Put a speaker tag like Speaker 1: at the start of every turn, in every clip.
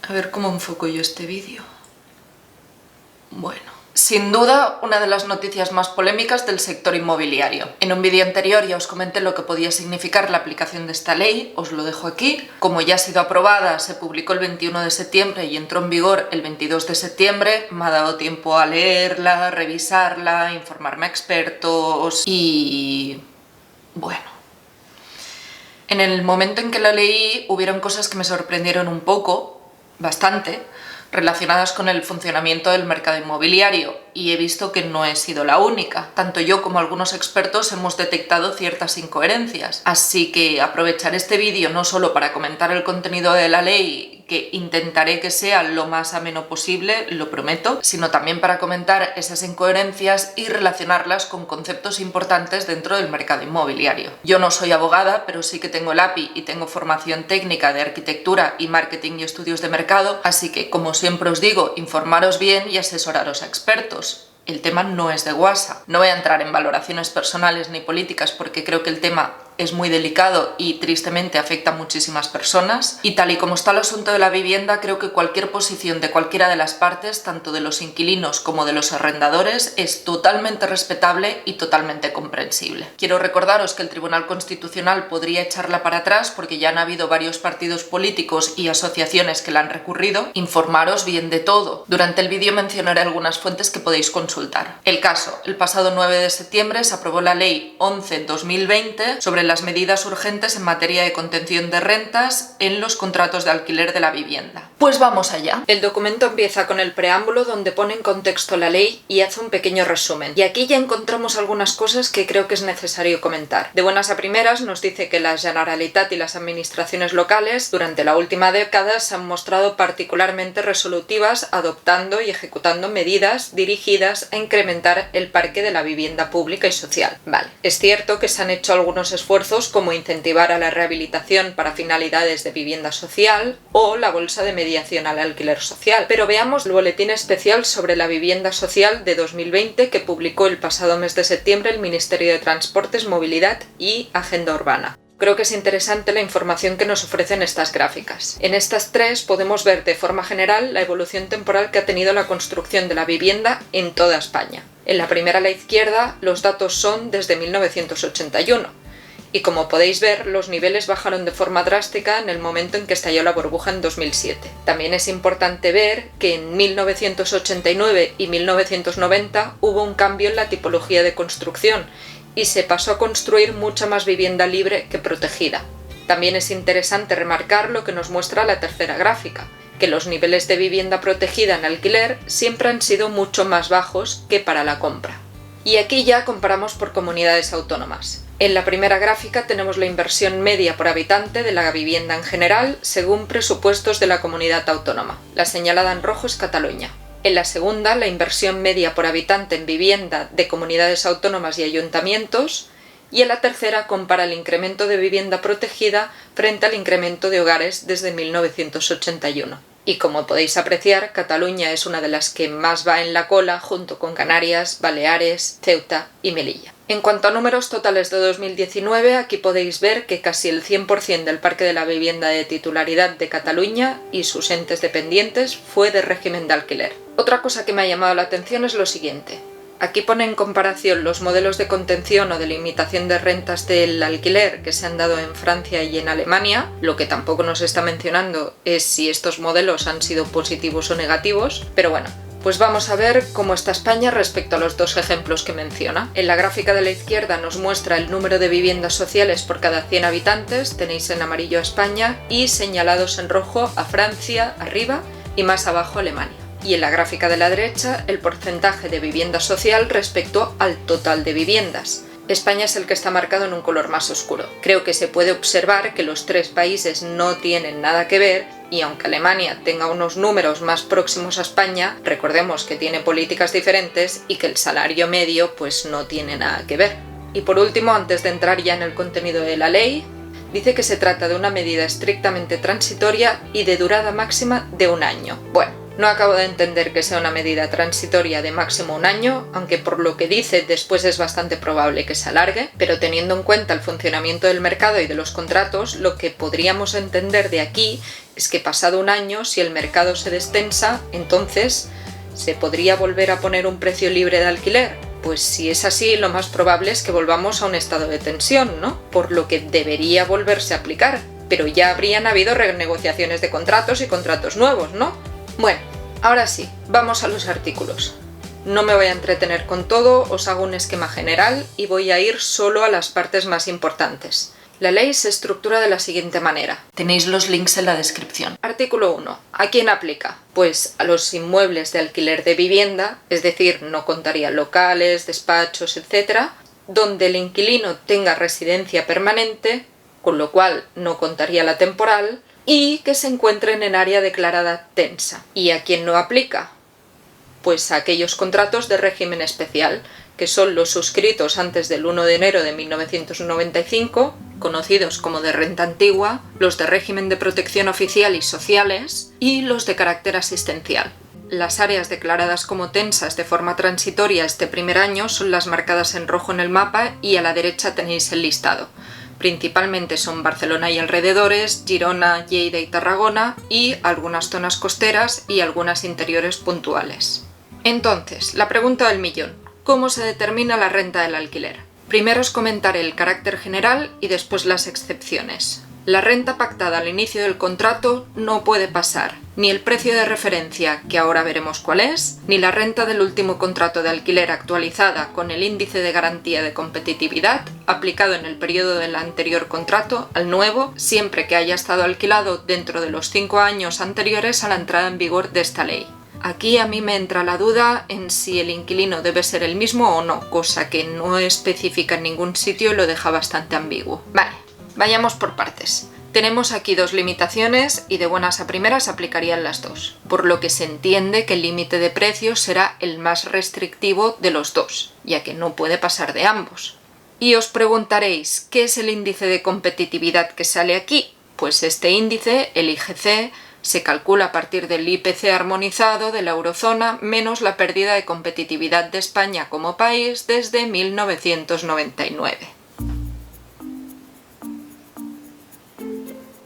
Speaker 1: A ver cómo enfoco yo este vídeo. Bueno, sin duda una de las noticias más polémicas del sector inmobiliario. En un vídeo anterior ya os comenté lo que podía significar la aplicación de esta ley, os lo dejo aquí. Como ya ha sido aprobada, se publicó el 21 de septiembre y entró en vigor el 22 de septiembre, me ha dado tiempo a leerla, revisarla, informarme a expertos y... bueno. En el momento en que la leí hubieron cosas que me sorprendieron un poco, bastante, relacionadas con el funcionamiento del mercado inmobiliario, y he visto que no he sido la única. Tanto yo como algunos expertos hemos detectado ciertas incoherencias. Así que aprovecharé este vídeo no solo para comentar el contenido de la ley, que intentaré que sea lo más ameno posible, lo prometo, sino también para comentar esas incoherencias y relacionarlas con conceptos importantes dentro del mercado inmobiliario. Yo no soy abogada, pero sí que tengo el API y tengo formación técnica de arquitectura y marketing y estudios de mercado, así que, como siempre os digo, informaros bien y asesoraros a expertos. El tema no es de guasa. No voy a entrar en valoraciones personales ni políticas porque creo que el tema es muy delicado y tristemente afecta a muchísimas personas. Y tal y como está el asunto de la vivienda, creo que cualquier posición de cualquiera de las partes, tanto de los inquilinos como de los arrendadores, es totalmente respetable y totalmente comprensible. Quiero recordaros que el Tribunal Constitucional podría echarla para atrás porque ya han habido varios partidos políticos y asociaciones que la han recurrido. Informaros bien de todo. Durante el vídeo mencionaré algunas fuentes que podéis consultar. El caso: el pasado 9 de septiembre se aprobó la Ley 11/2020 sobre las medidas urgentes en materia de contención de rentas en los contratos de alquiler de la vivienda. Pues vamos allá. El documento empieza con el preámbulo donde pone en contexto la ley y hace un pequeño resumen. Y aquí ya encontramos algunas cosas que creo que es necesario comentar. De buenas a primeras nos dice que la Generalitat y las administraciones locales durante la última década se han mostrado particularmente resolutivas adoptando y ejecutando medidas dirigidas a incrementar el parque de la vivienda pública y social. Vale, es cierto que se han hecho algunos esfuerzos como incentivar a la rehabilitación para finalidades de vivienda social o la bolsa de mediación al alquiler social. Pero veamos el boletín especial sobre la vivienda social de 2020 que publicó el pasado mes de septiembre el Ministerio de Transportes, Movilidad y Agenda Urbana. Creo que es interesante la información que nos ofrecen estas gráficas. En estas tres podemos ver de forma general la evolución temporal que ha tenido la construcción de la vivienda en toda España. En la primera a la izquierda los datos son desde 1981. Y como podéis ver, los niveles bajaron de forma drástica en el momento en que estalló la burbuja en 2007. También es importante ver que en 1989 y 1990 hubo un cambio en la tipología de construcción y se pasó a construir mucha más vivienda libre que protegida. También es interesante remarcar lo que nos muestra la tercera gráfica, que los niveles de vivienda protegida en alquiler siempre han sido mucho más bajos que para la compra. Y aquí ya comparamos por comunidades autónomas. En la primera gráfica tenemos la inversión media por habitante de la vivienda en general según presupuestos de la comunidad autónoma. La señalada en rojo es Cataluña. En la segunda, la inversión media por habitante en vivienda de comunidades autónomas y ayuntamientos. Y en la tercera compara el incremento de vivienda protegida frente al incremento de hogares desde 1981. Y como podéis apreciar, Cataluña es una de las que más va en la cola junto con Canarias, Baleares, Ceuta y Melilla. En cuanto a números totales de 2019, aquí podéis ver que casi el 100% del parque de la vivienda de titularidad de Cataluña y sus entes dependientes fue de régimen de alquiler. Otra cosa que me ha llamado la atención es lo siguiente. Aquí pone en comparación los modelos de contención o de limitación de rentas del alquiler que se han dado en Francia y en Alemania. Lo que tampoco nos está mencionando es si estos modelos han sido positivos o negativos, pero bueno. Pues vamos a ver cómo está España respecto a los dos ejemplos que menciona. En la gráfica de la izquierda nos muestra el número de viviendas sociales por cada 100 habitantes, tenéis en amarillo a España y señalados en rojo a Francia arriba y más abajo a Alemania. Y en la gráfica de la derecha el porcentaje de vivienda social respecto al total de viviendas. España es el que está marcado en un color más oscuro. Creo que se puede observar que los tres países no tienen nada que ver y aunque Alemania tenga unos números más próximos a España, recordemos que tiene políticas diferentes y que el salario medio pues no tiene nada que ver. Y por último, antes de entrar ya en el contenido de la ley, dice que se trata de una medida estrictamente transitoria y de durada máxima de 1 año. Bueno, No acabo de entender que sea una medida transitoria de máximo un año, aunque por lo que dice después es bastante probable que se alargue, pero teniendo en cuenta el funcionamiento del mercado y de los contratos, lo que podríamos entender de aquí es que pasado un año, si el mercado se destensa, entonces ¿se podría volver a poner un precio libre de alquiler? Pues si es así, lo más probable es que volvamos a un estado de tensión, ¿no? Por lo que debería volverse a aplicar, pero ya habrían habido renegociaciones de contratos y contratos nuevos, ¿no? Bueno, ahora sí, vamos a los artículos. No me voy a entretener con todo, os hago un esquema general y voy a ir solo a las partes más importantes. La ley se estructura de la siguiente manera. Tenéis los links en la descripción. Artículo 1. ¿A quién aplica? Pues a los inmuebles de alquiler de vivienda, es decir, no contaría locales, despachos, etc., donde el inquilino tenga residencia permanente, con lo cual no contaría la temporal, y que se encuentren en área declarada tensa. ¿Y a quién no aplica? Pues a aquellos contratos de régimen especial, que son los suscritos antes del 1 de enero de 1995, conocidos como de renta antigua, los de régimen de protección oficial y sociales, y los de carácter asistencial. Las áreas declaradas como tensas de forma transitoria este primer año son las marcadas en rojo en el mapa y a la derecha tenéis el listado. Principalmente son Barcelona y alrededores, Girona, Lleida y Tarragona, y algunas zonas costeras y algunas interiores puntuales. Entonces, la pregunta del millón: ¿cómo se determina la renta del alquiler? Primero os comentaré el carácter general y después las excepciones. La renta pactada al inicio del contrato no puede pasar ni el precio de referencia, que ahora veremos cuál es, ni la renta del último contrato de alquiler actualizada con el índice de garantía de competitividad aplicado en el periodo del anterior contrato al nuevo, siempre que haya estado alquilado dentro de los 5 años anteriores a la entrada en vigor de esta ley. Aquí a mí me entra la duda en si el inquilino debe ser el mismo o no, cosa que no especifica en ningún sitio y lo deja bastante ambiguo. Vale, vayamos por partes. Tenemos aquí dos limitaciones y de buenas a primeras aplicarían las dos, por lo que se entiende que el límite de precios será el más restrictivo de los dos, ya que no puede pasar de ambos. Y os preguntaréis, ¿qué es el índice de competitividad que sale aquí? Pues este índice, el IGC, se calcula a partir del IPC armonizado de la eurozona menos la pérdida de competitividad de España como país desde 1999.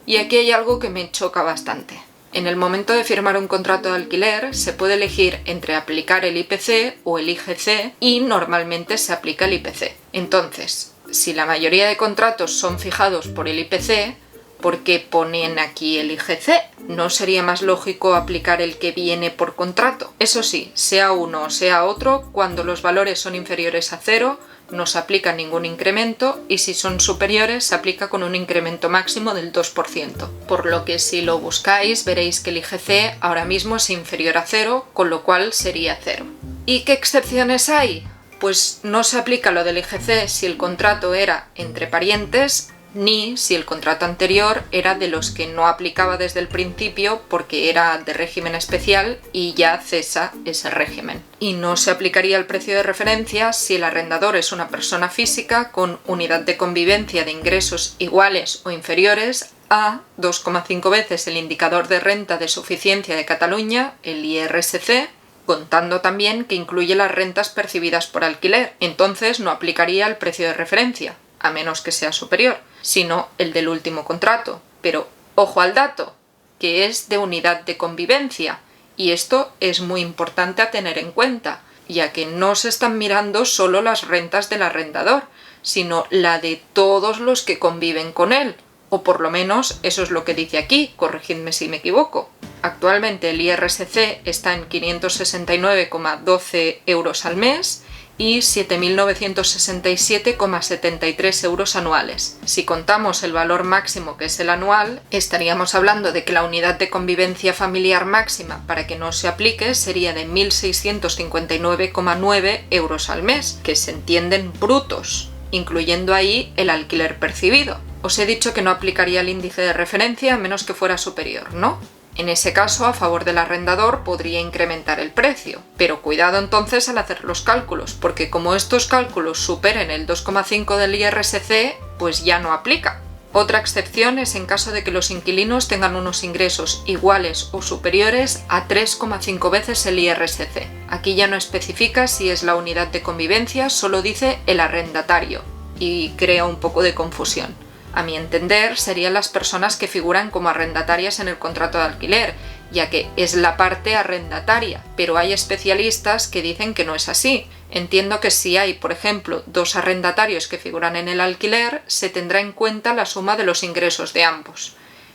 Speaker 1: Y aquí hay algo que me choca bastante. En el momento de firmar un contrato de alquiler se puede elegir entre aplicar el IPC o el IGC y normalmente se aplica el IPC. Entonces, si la mayoría de contratos son fijados por el IPC, ¿por qué ponen aquí el IGC? ¿No sería más lógico aplicar el que viene por contrato? Eso sí, sea uno o sea otro, cuando los valores son inferiores a 0, no se aplica ningún incremento y si son superiores se aplica con un incremento máximo del 2%. Por lo que si lo buscáis veréis que el IGC ahora mismo es inferior a 0, con lo cual sería 0. ¿Y qué excepciones hay? Pues no se aplica lo del IGC si el contrato era entre parientes, ni si el contrato anterior era de los que no aplicaba desde el principio porque era de régimen especial y ya cesa ese régimen. Y no se aplicaría el precio de referencia si el arrendador es una persona física con unidad de convivencia de ingresos iguales o inferiores a 2,5 veces el indicador de renta de suficiencia de Cataluña, el IRSC, contando también que incluye las rentas percibidas por alquiler. Entonces no aplicaría el precio de referencia, a menos que sea superior, sino el del último contrato. Pero ojo al dato, que es de unidad de convivencia, y esto es muy importante a tener en cuenta, ya que no se están mirando solo las rentas del arrendador, sino la de todos los que conviven con él, o por lo menos eso es lo que dice aquí, corregidme si me equivoco. Actualmente el IRSC está en 569,12 euros al mes y 7.967,73 euros anuales. Si contamos el valor máximo, que es el anual, estaríamos hablando de que la unidad de convivencia familiar máxima para que no se aplique sería de 1.659,9 euros al mes, que se entienden brutos, incluyendo ahí el alquiler percibido. Os he dicho que no aplicaría el índice de referencia a menos que fuera superior, ¿no? En ese caso, a favor del arrendador podría incrementar el precio, pero cuidado entonces al hacer los cálculos, porque como estos cálculos superen el 2,5 del IRSC, pues ya no aplica. Otra excepción es en caso de que los inquilinos tengan unos ingresos iguales o superiores a 3,5 veces el IRSC. Aquí ya no especifica si es la unidad de convivencia, solo dice el arrendatario y crea un poco de confusión. A mi entender, serían las personas que figuran como arrendatarias en el contrato de alquiler, ya que es la parte arrendataria, pero hay especialistas que dicen que no es así. Entiendo que si hay, por ejemplo, dos arrendatarios que figuran en el alquiler, se tendrá en cuenta la suma de los ingresos de ambos.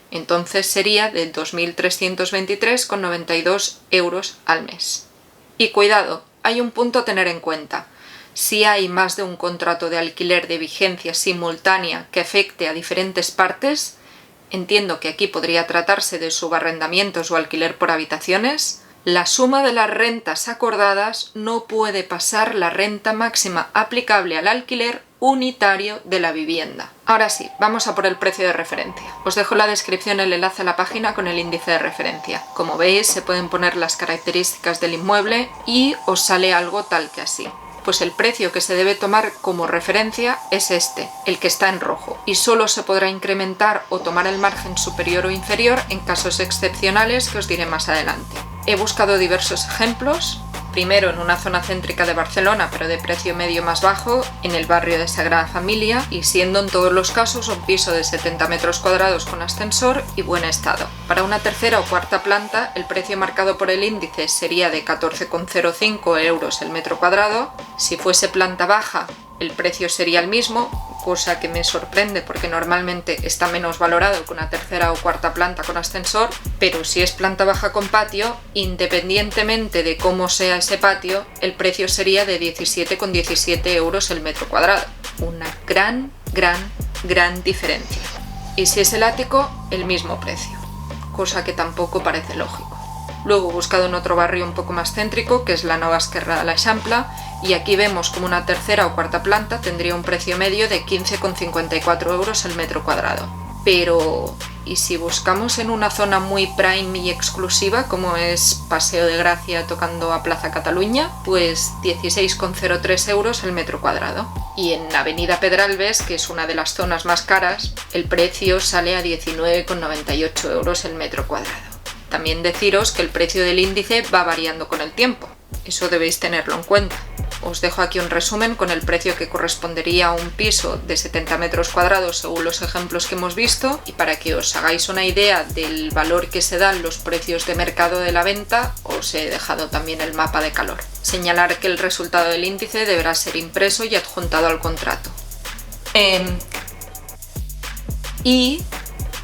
Speaker 1: Entonces sería de 2.323,92 euros al mes. Y cuidado, hay un punto a tener en cuenta. Si hay más de un contrato de alquiler de vigencia simultánea que afecte a diferentes partes, entiendo que aquí podría tratarse de subarrendamientos o alquiler por habitaciones, la suma de las rentas acordadas no puede pasar la renta máxima aplicable al alquiler unitario de la vivienda. Ahora sí, vamos a por el precio de referencia. Os dejo en la descripción el enlace a la página con el índice de referencia. Como veis, se pueden poner las características del inmueble y os sale algo tal que así. Pues el precio que se debe tomar como referencia es este, el que está en rojo, y solo se podrá incrementar o tomar el margen superior o inferior en casos excepcionales que os diré más adelante. He buscado diversos ejemplos, primero en una zona céntrica de Barcelona, pero de precio medio más bajo, en el barrio de Sagrada Familia, y siendo en todos los casos un piso de 70 metros cuadrados con ascensor y buen estado. Para una tercera o cuarta planta, el precio marcado por el índice sería de 14,05 euros el metro cuadrado. Si fuese planta baja, el precio sería el mismo, cosa que me sorprende porque normalmente está menos valorado que una tercera o cuarta planta con ascensor, pero si es planta baja con patio, independientemente de cómo sea ese patio, el precio sería de 17,17 euros el metro cuadrado. Una gran diferencia. Y si es el ático, el mismo precio, cosa que tampoco parece lógico. Luego he buscado en otro barrio un poco más céntrico, que es la Nova Esquerra de l'Eixample, y aquí vemos como una tercera o cuarta planta tendría un precio medio de 15,54 euros el metro cuadrado. Pero, ¿y si buscamos en una zona muy prime y exclusiva, como es Paseo de Gracia tocando a Plaza Cataluña? Pues 16,03 euros el metro cuadrado. Y en Avenida Pedralbes, que es una de las zonas más caras, el precio sale a 19,98 euros el metro cuadrado. También deciros que el precio del índice va variando con el tiempo, eso debéis tenerlo en cuenta. Os dejo aquí un resumen con el precio que correspondería a un piso de 70 metros cuadrados según los ejemplos que hemos visto, y para que os hagáis una idea del valor que se dan los precios de mercado de la venta, os he dejado también el mapa de calor. Señalar que el resultado del índice deberá ser impreso y adjuntado al contrato. Y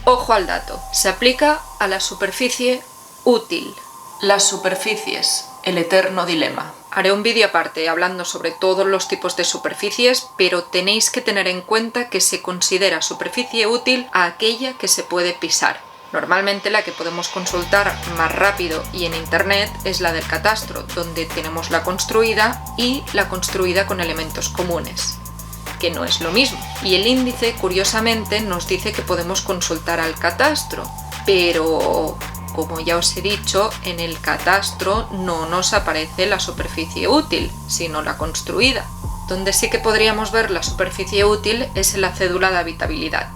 Speaker 1: ojo al dato, se aplica a la superficie útil. Las superficies, el eterno dilema. Haré un vídeo aparte hablando sobre todos los tipos de superficies, pero tenéis que tener en cuenta que se considera superficie útil a aquella que se puede pisar. Normalmente la que podemos consultar más rápido y en internet es la del catastro, donde tenemos la construida y la construida con elementos comunes, que no es lo mismo. Y el índice, curiosamente, nos dice que podemos consultar al catastro, pero como ya os he dicho, en el catastro no nos aparece la superficie útil, sino la construida. Donde sí que podríamos ver la superficie útil es en la cédula de habitabilidad.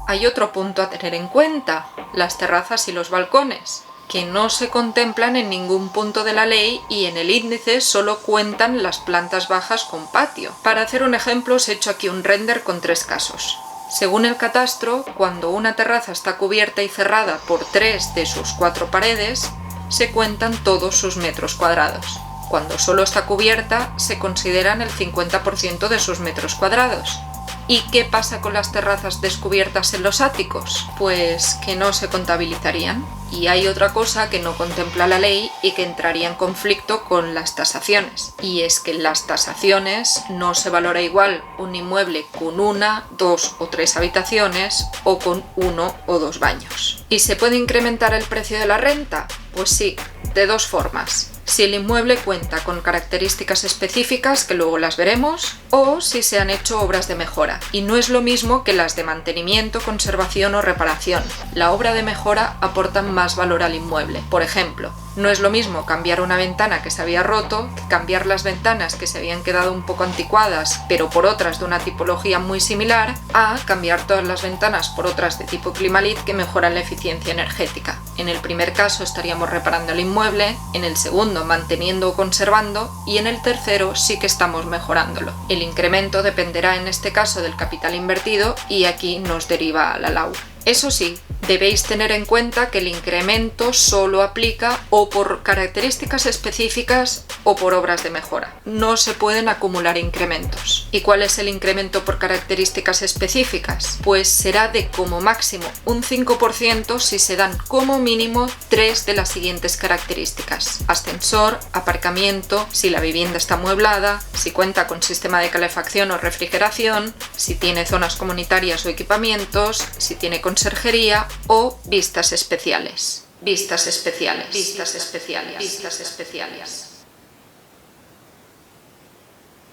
Speaker 1: Hay otro punto a tener en cuenta, las terrazas y los balcones, que no se contemplan en ningún punto de la ley y en el índice solo cuentan las plantas bajas con patio. Para hacer un ejemplo os he hecho aquí un render con 3 casos. Según el catastro, cuando una terraza está cubierta y cerrada por 3 de sus 4 paredes, se cuentan todos sus metros cuadrados. Cuando solo está cubierta, se consideran el 50% de sus metros cuadrados. ¿Y qué pasa con las terrazas descubiertas en los áticos? Pues que no se contabilizarían. Y hay otra cosa que no contempla la ley y que entraría en conflicto con las tasaciones. Y es que en las tasaciones no se valora igual un inmueble con 1, 2 o 3 habitaciones o con 1 o 2 baños. ¿Y se puede incrementar el precio de la renta? Pues sí, de 2 formas. Si el inmueble cuenta con características específicas, que luego las veremos, o si se han hecho obras de mejora. Y no es lo mismo que las de mantenimiento, conservación o reparación. La obra de mejora aporta más valor al inmueble. Por ejemplo, No es lo mismo cambiar una ventana que se había roto que cambiar las ventanas que se habían quedado un poco anticuadas pero por otras de una tipología muy similar, a cambiar todas las ventanas por otras de tipo Climalit que mejoran la eficiencia energética. En el primer caso estaríamos reparando el inmueble, en el segundo manteniendo o conservando y en el tercero sí que estamos mejorándolo. El incremento dependerá en este caso del capital invertido y aquí nos deriva la LAU. Eso sí, debéis tener en cuenta que el incremento solo aplica o por características específicas o por obras de mejora. No se pueden acumular incrementos. ¿Y cuál es el incremento por características específicas? Pues será de como máximo un 5% si se dan como mínimo 3 de las siguientes características: ascensor, aparcamiento, si la vivienda está amueblada, si cuenta con sistema de calefacción o refrigeración, si tiene zonas comunitarias o equipamientos, si tiene conserjería o vistas especiales. Vistas especiales. Vistas especiales. Vistas especiales.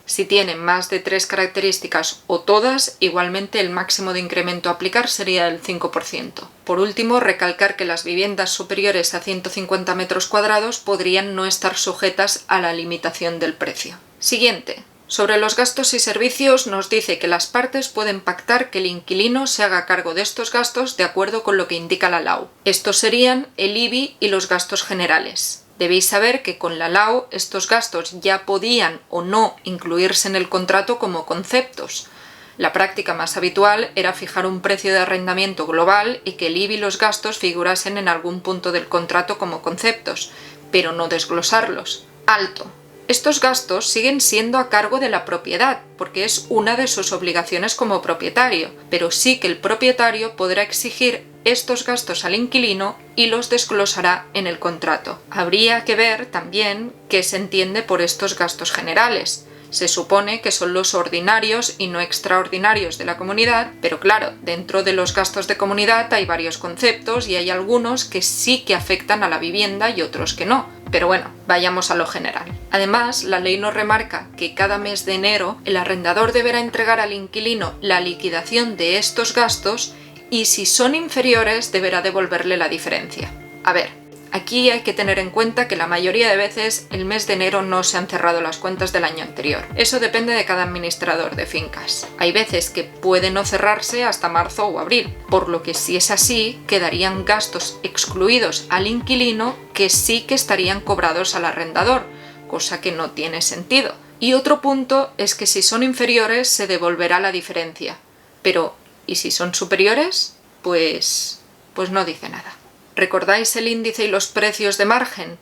Speaker 1: Si tienen más de 3 características o todas, igualmente el máximo de incremento a aplicar sería el 5%. Por último, recalcar que las viviendas superiores a 150 metros cuadrados podrían no estar sujetas a la limitación del precio. Siguiente. Sobre los gastos y servicios nos dice que las partes pueden pactar que el inquilino se haga cargo de estos gastos de acuerdo con lo que indica la LAU. Estos serían el IBI y los gastos generales. Debéis saber que con la LAU estos gastos ya podían o no incluirse en el contrato como conceptos. La práctica más habitual era fijar un precio de arrendamiento global y que el IBI y los gastos figurasen en algún punto del contrato como conceptos, pero no desglosarlos. Alto. Estos gastos siguen siendo a cargo de la propiedad, porque es una de sus obligaciones como propietario, pero sí que el propietario podrá exigir estos gastos al inquilino y los desglosará en el contrato. Habría que ver también qué se entiende por estos gastos generales. Se supone que son los ordinarios y no extraordinarios de la comunidad, pero claro, dentro de los gastos de comunidad hay varios conceptos y hay algunos que sí que afectan a la vivienda y otros que no. Pero bueno, vayamos a lo general. Además, la ley nos remarca que cada mes de enero el arrendador deberá entregar al inquilino la liquidación de estos gastos y si son inferiores deberá devolverle la diferencia. A ver, aquí hay que tener en cuenta que la mayoría de veces el mes de enero no se han cerrado las cuentas del año anterior. Eso depende de cada administrador de fincas. Hay veces que puede no cerrarse hasta marzo o abril, por lo que si es así, quedarían gastos excluidos al inquilino que sí que estarían cobrados al arrendador, cosa que no tiene sentido. Y otro punto es que si son inferiores se devolverá la diferencia. Pero, ¿y si son superiores? Pues no dice nada. ¿Recordáis el índice y los precios de margen?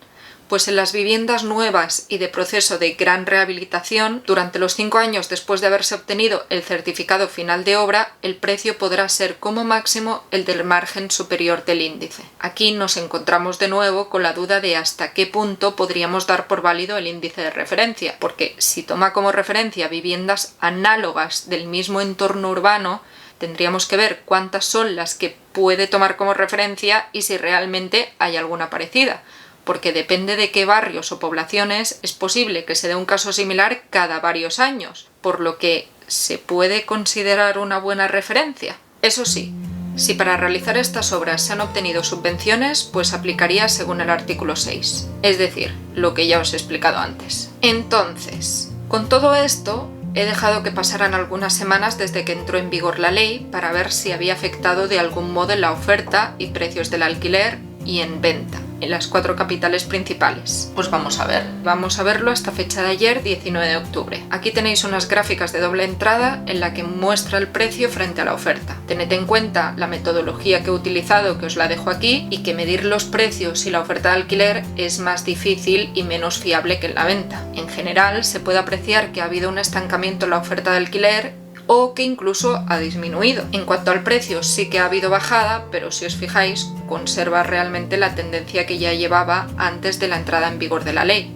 Speaker 1: Pues en las viviendas nuevas y de proceso de gran rehabilitación, durante los 5 años después de haberse obtenido el certificado final de obra, el precio podrá ser como máximo el del margen superior del índice. Aquí nos encontramos de nuevo con la duda de hasta qué punto podríamos dar por válido el índice de referencia, porque si toma como referencia viviendas análogas del mismo entorno urbano, tendríamos que ver cuántas son las que puede tomar como referencia y si realmente hay alguna parecida, porque depende de qué barrios o poblaciones es posible que se dé un caso similar cada varios años, por lo que se puede considerar una buena referencia. Eso sí, si para realizar estas obras se han obtenido subvenciones, pues aplicaría según el artículo 6, es decir, lo que ya os he explicado antes. Entonces, con todo esto, he dejado que pasaran algunas semanas desde que entró en vigor la ley para ver si había afectado de algún modo en la oferta y precios del alquiler y en venta en las 4 capitales principales. Pues vamos a ver. Vamos a verlo hasta fecha de ayer, 19 de octubre. Aquí tenéis unas gráficas de doble entrada en la que muestra el precio frente a la oferta. Tened en cuenta la metodología que he utilizado, que os la dejo aquí, y que medir los precios y la oferta de alquiler es más difícil y menos fiable que en la venta. En general, se puede apreciar que ha habido un estancamiento en la oferta de alquiler o que incluso ha disminuido. En cuanto al precio, sí que ha habido bajada, pero si os fijáis, conserva realmente la tendencia que ya llevaba antes de la entrada en vigor de la ley.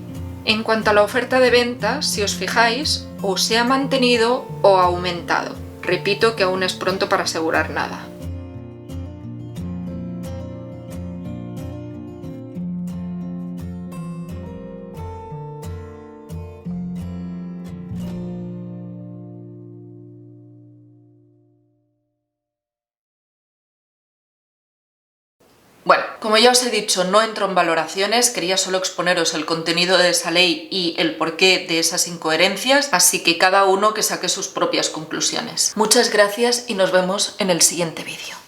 Speaker 1: En cuanto a la oferta de venta, si os fijáis, o se ha mantenido o ha aumentado. Repito que aún es pronto para asegurar nada. Bueno, como ya os he dicho, no entro en valoraciones, quería solo exponeros el contenido de esa ley y el porqué de esas incoherencias, así que cada uno que saque sus propias conclusiones. Muchas gracias y nos vemos en el siguiente vídeo.